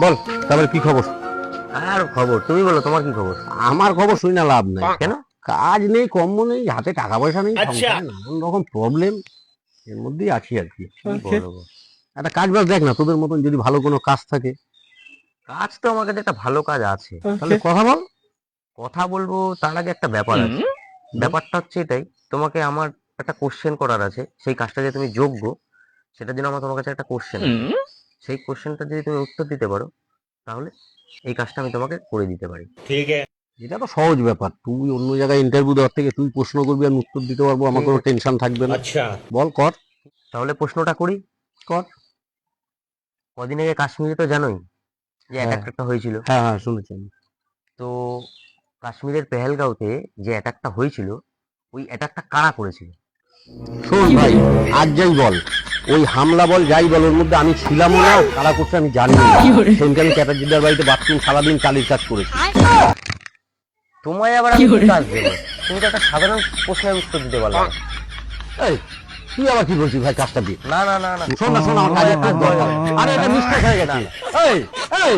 বল তারপরে কি খবর? আর খবর তুমি বলো, তোমার কি খবর? আমার খবর শুই না লাভ নাই। কেন? কাজ নেই, কর্ম নেই, হাতে টাকা পয়সা নেই, সংসারে নানান রকম প্রবলেম, এর মধ্যেই আছি আর কি। বলো। একটা কাজ বাজ দেখ না, তোদের মতন যদি ভালো কোনো কাজ থাকে। কাজ তো আমার কাছে একটা ভালো কাজ আছে, তাহলে কথা বল। কথা বলবো। তার আগে একটা ব্যাপার আছে। ব্যাপারটা হচ্ছে এটাই, তোমাকে আমার একটা কোশ্চেন করার আছে। সেই কাজটা যে তুমি যোগ্য, সেটার জন্য আমার তোমার কাছে একটা কোশ্চেন আছে। সেই কোশ্চেনটা যদি তুমি উত্তর দিতে পারো, তাহলে এই কাজটা আমি তোমাকে করে দিতে পারি। এটা তো সহজ ব্যাপার, তুই অন্য জায়গায় ইন্টারভিউ দেওয়ার থেকে তুই প্রশ্ন করবি, আমি উত্তর দিতে পারবো, আমার কোনো টেনশন থাকবে না। বল কর। তাহলে প্রশ্নটা করি। কর। কদিন আগে কাশ্মীরে তো জানোই যে হ্যাঁ অ্যাটাকটা হয়েছিল। হ্যাঁ হ্যাঁ, শুনেছি আমি। তো কাশ্মীরের পেহেলগাঁওতে যে অ্যাটাকটা হয়েছিল, ওই অ্যাটাকটা কারা করেছিল? শোন ভাই, আজ যাই বল, ওই হামলা বল যাই বল, ওর মধ্যে আমি ছিলামও না, কারা করছে আমি জানি না। সেদিনকে আমি ক্যাটারজিদার বাড়িতে বাথরুম সারাদিন চালির কাজ করেছি। তোমায় আবার আমি কি কাজ দেবো? তুমি তো একটা সাধারণ প্রশ্নের উত্তর দিতে পারলে না। এই, তুই আবার কি বলছিস ভাই কাজটা দিয়ে? না না না না, শোন না, শোন, আমার কাজে কাজ দরকার। আরে এটা মিস্টেক হয়ে গেছে। এই এই